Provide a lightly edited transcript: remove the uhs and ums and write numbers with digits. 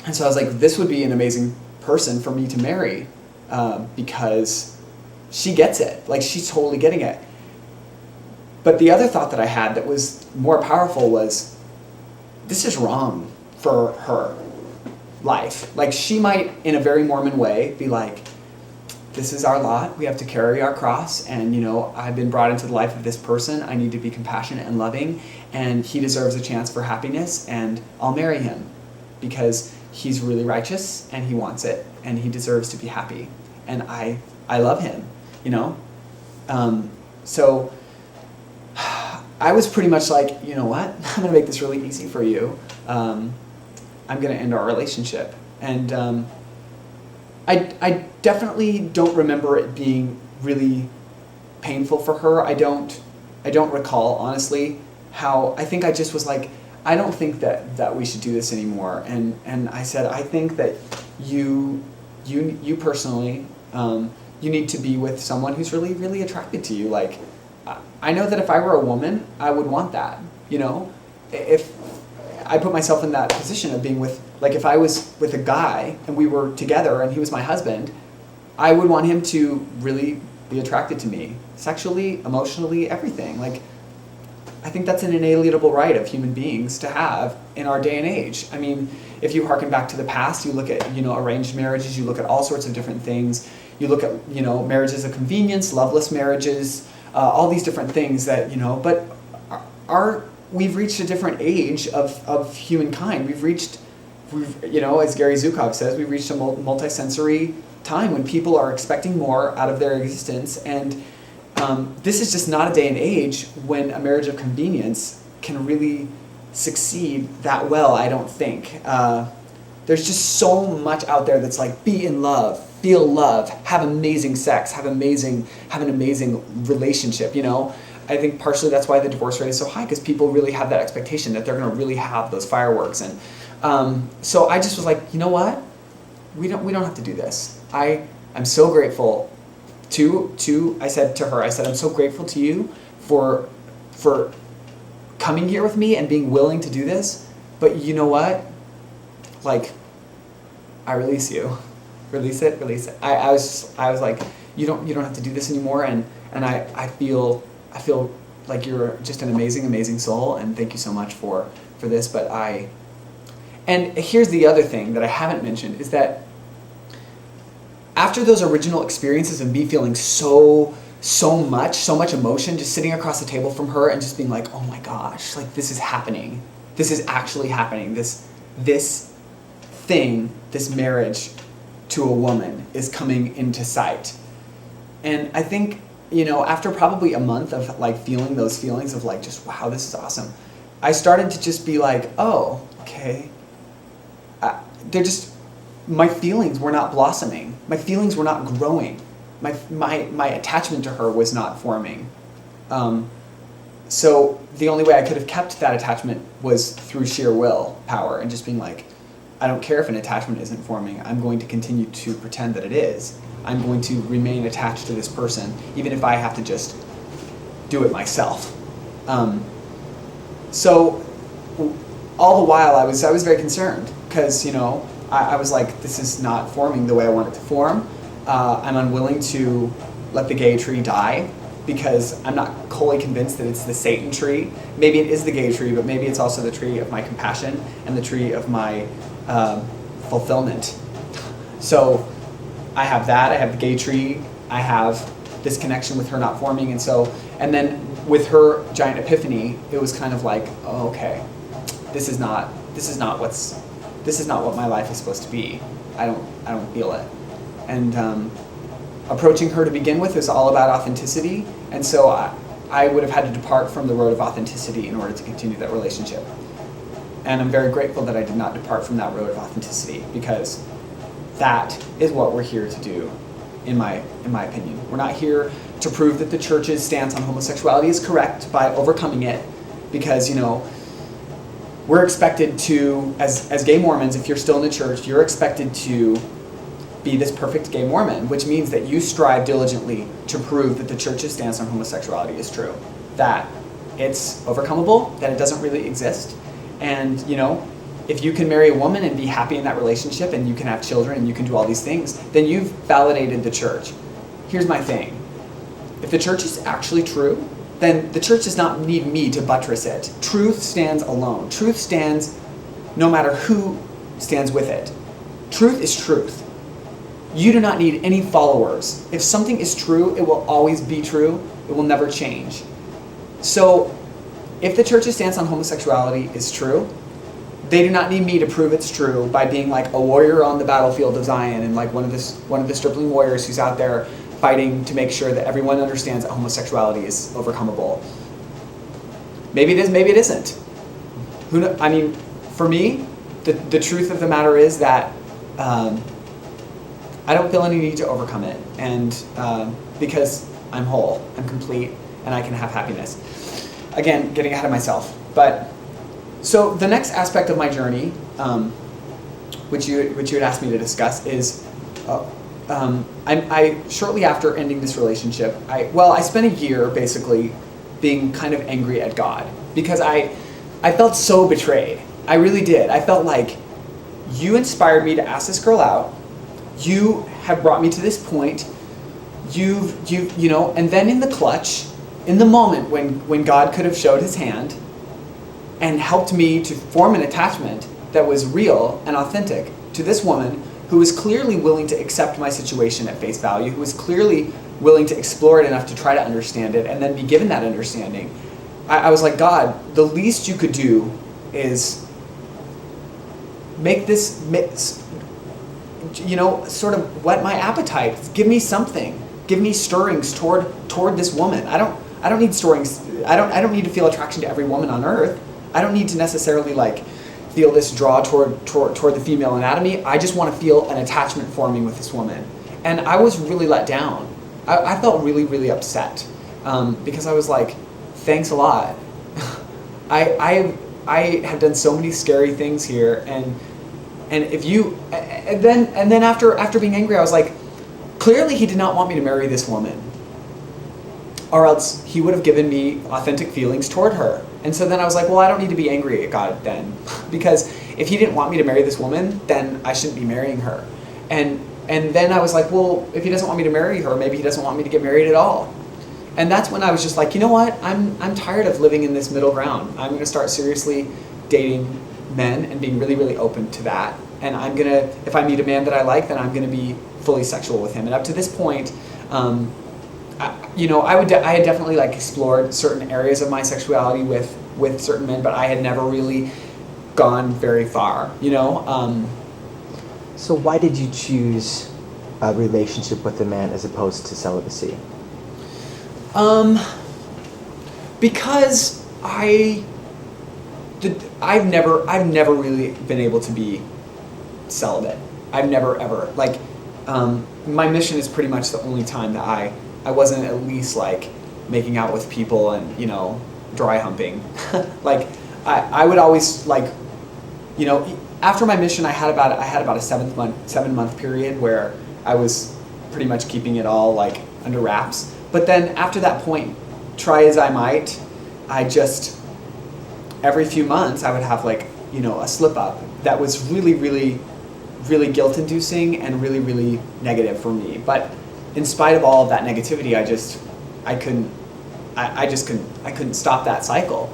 And so I was like, this would be an amazing person for me to marry, because she gets it. Like, she's totally getting it. But the other thought that I had that was more powerful was, this is wrong for her life. Like, she might, in a very Mormon way, be like, this is our lot. We have to carry our cross. And, I've been brought into the life of this person. I need to be compassionate and loving. And he deserves a chance for happiness. And I'll marry him because he's really righteous and he wants it. And he deserves to be happy. And I love him, So I was pretty much like, you know what? I'm going to make this really easy for you. I'm going to end our relationship. And I definitely don't remember it being really painful for her. I don't recall, honestly, how I think I just was like, I don't think that we should do this anymore. And I said, I think that you personally, you need to be with someone who's really, really attracted to you. Like, I know that if I were a woman, I would want that, If I put myself in that position of being with, like, if I was with a guy and we were together and he was my husband, I would want him to really be attracted to me, sexually, emotionally, everything. Like, I think that's an inalienable right of human beings to have in our day and age. I mean, if you harken back to the past, you look at, arranged marriages, you look at all sorts of different things. You look at, marriages of convenience, loveless marriages, all these different things that, but we've reached a different age of humankind. We've as Gary Zukov says, we've reached a multisensory time when people are expecting more out of their existence. And this is just not a day and age when a marriage of convenience can really succeed that well, I don't think. There's just so much out there that's like, be in love, feel love, have amazing sex, have an amazing relationship, I think partially that's why the divorce rate is so high, because people really have that expectation that they're going to really have those fireworks. And so I just was like, you know what? We don't have to do this. I'm so grateful I said to her, I'm so grateful to you for coming here with me and being willing to do this. But you know what? Like, I release you. Release it. I was like, you don't have to do this anymore. And I feel like you're just an amazing soul, and thank you so much for this. And here's the other thing that I haven't mentioned, is that after those original experiences of me feeling so much emotion, just sitting across the table from her and just being like, oh my gosh, like, this is happening. This is actually happening. This thing, this marriage to a woman is coming into sight. And I think, after probably a month of like feeling those feelings of like, just, wow, this is awesome, I started to just be like, oh, okay. My feelings were not blossoming. My feelings were not growing. My attachment to her was not forming. So the only way I could have kept that attachment was through sheer will power, and just being like, I don't care if an attachment isn't forming. I'm going to continue to pretend that it is. I'm going to remain attached to this person, even if I have to just do it myself. So all the while I was very concerned, because, I was like, this is not forming the way I want it to form. I'm unwilling to let the gay tree die, because I'm not wholly convinced that it's the Satan tree. Maybe it is the gay tree, but maybe it's also the tree of my compassion and the tree of my fulfillment. So I have that, I have the gay tree, I have this connection with her not forming, and then with her giant epiphany, it was kind of like, oh, okay, this is not what my life is supposed to be. I don't feel it. And approaching her to begin with is all about authenticity, and so I would have had to depart from the road of authenticity in order to continue that relationship. And I'm very grateful that I did not depart from that road of authenticity, because that is what we're here to do, in my opinion. We're not here to prove that the church's stance on homosexuality is correct by overcoming it, because, we're expected to, as gay Mormons, if you're still in the church, you're expected to be this perfect gay Mormon, which means that you strive diligently to prove that the church's stance on homosexuality is true, that it's overcomable, that it doesn't really exist. And, if you can marry a woman and be happy in that relationship and you can have children and you can do all these things, then you've validated the church. Here's my thing. If the church is actually true, then the church does not need me to buttress it. Truth stands alone. Truth stands no matter who stands with it. Truth is truth. You do not need any followers. If something is true, it will always be true. It will never change. So, if the church's stance on homosexuality is true, they do not need me to prove it's true by being like a warrior on the battlefield of Zion and like one of the stripling warriors who's out there fighting to make sure that everyone understands that homosexuality is overcomable. Maybe it is, maybe it isn't. Who know? I mean, for me, the truth of the matter is that I don't feel any need to overcome it, and because I'm whole, I'm complete, and I can have happiness. Again, getting ahead of myself. But so the next aspect of my journey, which you had asked me to discuss, is I shortly after ending this relationship, I spent a year basically being kind of angry at God because I felt so betrayed. I really did. I felt like you inspired me to ask this girl out. You have brought me to this point. You know, and then in the clutch, in the moment when God could have showed his hand and helped me to form an attachment that was real and authentic to this woman who was clearly willing to accept my situation at face value, who was clearly willing to explore it enough to try to understand it and then be given that understanding, I was like, God, the least you could do is make this, sort of whet my appetite. Give me something. Give me stirrings toward this woman. I don't need stirrings. I don't need to feel attraction to every woman on earth. I don't need to necessarily feel this draw toward the female anatomy. I just want to feel an attachment forming with this woman. And I was really let down. I felt really, really upset because I was like, thanks a lot. I have done so many scary things here, and then after being angry, I was like, clearly he did not want me to marry this woman, or else he would have given me authentic feelings toward her. And so then I was like, well, I don't need to be angry at God then, because if he didn't want me to marry this woman, then I shouldn't be marrying her. And then I was like, well, if he doesn't want me to marry her, maybe he doesn't want me to get married at all. And that's when I was just like, you know what? I'm tired of living in this middle ground. I'm going to start seriously dating men and being really, really open to that. And I'm going to, if I meet a man that I like, then I'm going to be fully sexual with him. And up to this point, I had definitely explored certain areas of my sexuality with certain men, but I had never really gone very far, So why did you choose a relationship with a man as opposed to celibacy? Because I've never really been able to be celibate. I've never ever my mission is pretty much the only time that I wasn't at least making out with people and dry humping. I would always after my mission I had about a 7 month period where I was pretty much keeping it all under wraps. But then after that point, try as I might, I just every few months I would have a slip up that was really, really, really guilt inducing and really, really negative for me. But in spite of all of that negativity, I couldn't stop that cycle.